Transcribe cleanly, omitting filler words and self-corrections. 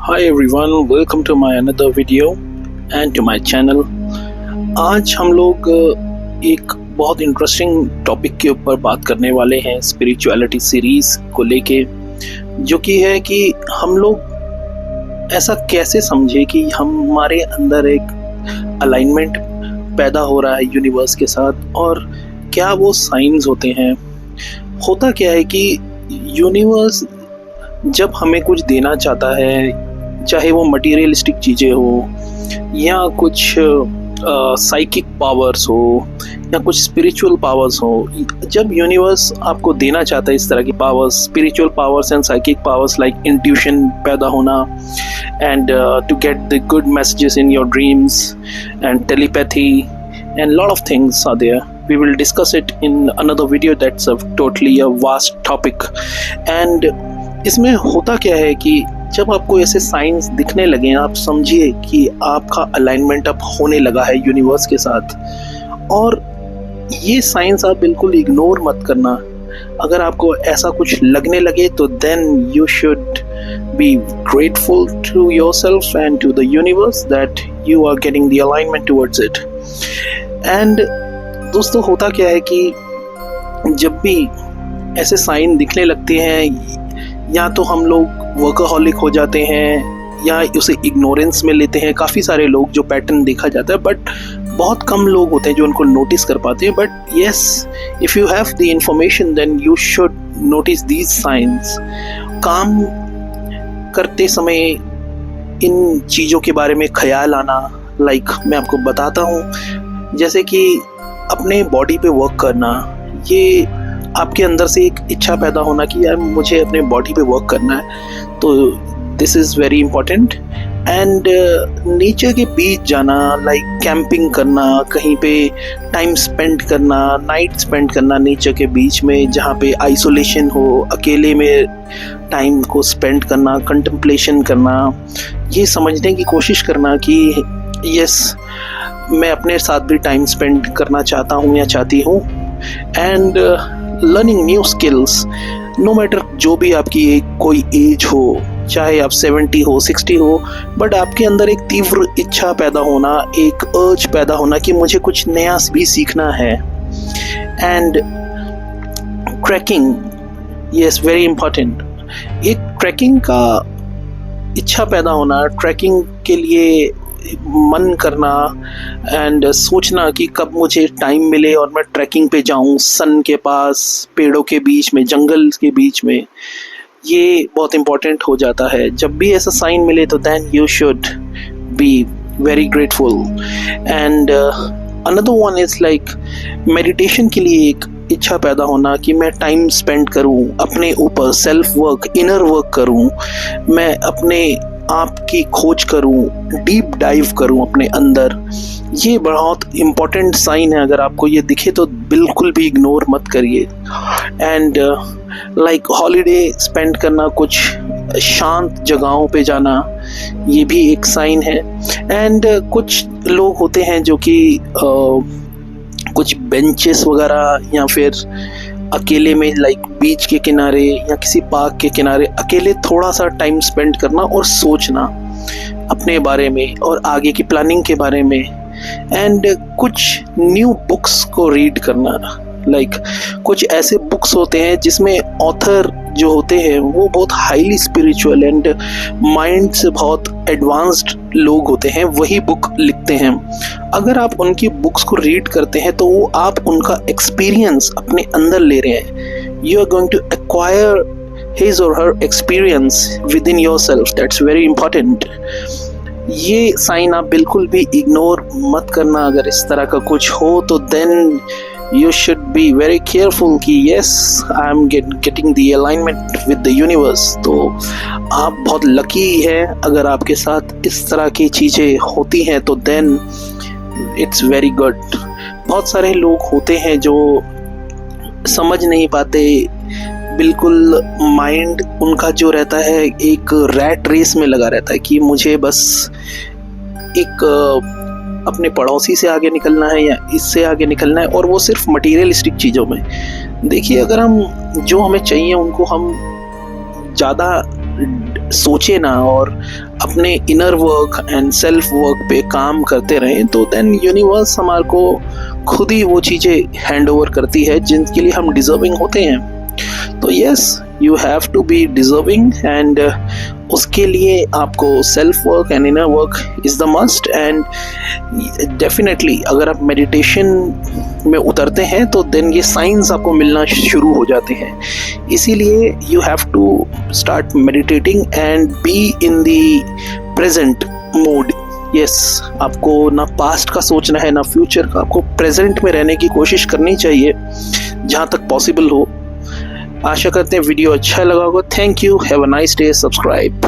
Hi everyone, welcome to my another video and to my channel। आज हम लोग एक बहुत इंटरेस्टिंग टॉपिक के ऊपर बात करने वाले हैं स्पिरिचुअलिटी सीरीज को लेके, जो कि है कि हम लोग ऐसा कैसे समझे कि हमारे अंदर एक अलाइनमेंट पैदा हो रहा है यूनिवर्स के साथ, और क्या वो साइंस होते हैं। होता क्या है कि यूनिवर्स जब हमें कुछ देना चाहता है, चाहे वो मटेरियलिस्टिक चीज़ें हो या कुछ साइकिक पावर्स हो या कुछ स्पिरिचुअल पावर्स हो, जब यूनिवर्स आपको देना चाहता है इस तरह की powers, spiritual powers and psychic powers like intuition पैदा होना and to get the good messages in your dreams and telepathy and lot of things are there. We will discuss it in another video. That's a totally a vast topic. And इसमें होता क्या है कि जब आपको ऐसे science दिखने लगे, आप समझिए कि आपका अलाइनमेंट अब होने लगा है यूनिवर्स के साथ, और ये साइंस आप बिल्कुल इग्नोर मत करना। अगर आपको ऐसा कुछ लगने लगे तो then you should be grateful to yourself and to the universe that you are getting the alignment towards इट। एंड दोस्तों, होता क्या है कि जब भी ऐसे साइन दिखने लगते हैं, या तो हम लोग वर्कaholic हो जाते हैं या उसे इग्नोरेंस में लेते हैं। काफ़ी सारे लोग जो पैटर्न देखा जाता है, बट बहुत कम लोग होते हैं जो उनको नोटिस कर पाते हैं। But yes, if you have the information then you should notice these signs. काम करते समय इन चीज़ों के बारे में ख्याल आना, लाइक मैं आपको बताता हूँ, जैसे कि अपने बॉडी पे वर्क करना, ये आपके अंदर से एक इच्छा पैदा होना कि यार मुझे अपने बॉडी पे वर्क करना है, तो this is very important. And nature के बीच जाना, लाइक कैंपिंग करना, कहीं पे टाइम स्पेंड करना, नाइट स्पेंड करना नेचर के बीच में, जहाँ पे आइसोलेशन हो, अकेले में टाइम को स्पेंड करना, कंटेम्पलेशन करना, ये समझने की कोशिश करना कि यस, मैं अपने साथ भी टाइम स्पेंड करना चाहता हूँ या चाहती हूँ। And learning new skills, no matter जो भी आपकी कोई एज हो, चाहे आप 70 हो 60 हो, बट आपके अंदर एक तीव्र इच्छा पैदा होना, एक अर्ज पैदा होना कि मुझे कुछ नया भी सीखना है। And trekking, yes, very important. एक ट्रैकिंग का इच्छा पैदा होना, ट्रैकिंग के लिए मन करना एंड सोचना कि कब मुझे टाइम मिले और मैं ट्रैकिंग पे जाऊं, सन के पास, पेड़ों के बीच में, जंगल के बीच में, ये बहुत इम्पोर्टेंट हो जाता है। जब भी ऐसा साइन मिले तो then you should be very grateful. And another one is like meditation के लिए एक इच्छा पैदा होना कि मैं टाइम स्पेंड करूं अपने ऊपर, सेल्फ वर्क, इनर वर्क करूं, मैं अपने आप की खोज करूं, डीप डाइव करूं अपने अंदर। ये बहुत इम्पोर्टेंट साइन है। अगर आपको ये दिखे तो बिल्कुल भी इग्नोर मत करिए। एंड लाइक हॉलीडे स्पेंड करना, कुछ शांत जगहों पे जाना, ये भी एक साइन है। एंड कुछ लोग होते हैं जो कि कुछ बेंचेस वगैरह या फिर अकेले में, लाइक बीच के किनारे या किसी पार्क के किनारे अकेले थोड़ा सा टाइम स्पेंड करना और सोचना अपने बारे में और आगे की प्लानिंग के बारे में। एंड कुछ न्यू बुक्स को रीड करना, लाइक कुछ ऐसे बुक्स होते हैं जिसमें ऑथर जो होते हैं वो बहुत हाईली स्पिरिचुअल एंड माइंड से बहुत एडवांस्ड लोग होते हैं, वही बुक लिखते हैं। अगर आप उनकी बुक्स को रीड करते हैं तो वो आप उनका एक्सपीरियंस अपने अंदर ले रहे हैं। You are going to acquire his or her experience within yourself. That's very important. ये साइन आप बिल्कुल भी इग्नोर मत करना। अगर इस तरह का कुछ हो तो then you should be very careful कि yes, I am getting the alignment with the universe। तो आप बहुत लकी हैं अगर आपके साथ इस तरह की चीज़ें होती हैं, तो then it's very good। बहुत सारे लोग होते हैं जो समझ नहीं पाते, बिल्कुल माइंड उनका जो रहता है एक रैट रेस में लगा रहता है कि मुझे बस एक अपने पड़ोसी से आगे निकलना है या इससे आगे निकलना है, और वो सिर्फ मटेरियलिस्टिक चीज़ों में। देखिए, अगर हम जो हमें चाहिए उनको हम ज़्यादा सोचे ना और अपने inner work and self work पे काम करते रहें, तो देन यूनिवर्स हमारे को खुद ही वो चीज़ें हैंड ओवर करती है जिनके लिए हम डिजर्विंग होते हैं। तो yes, you have to be deserving, and उसके लिए आपको self work and inner work is the must. And definitely अगर आप मेडिटेशन में उतरते हैं तो देन ये साइंस आपको मिलना शुरू हो जाते हैं। इसीलिए you have to start meditating and be in the present mode. Yes, आपको ना पास्ट का सोचना है ना फ्यूचर का, आपको प्रेजेंट में रहने की कोशिश करनी चाहिए जहाँ तक पॉसिबल हो। आशा करते हैं वीडियो अच्छा लगा होगा। Thank you, have a nice day, subscribe.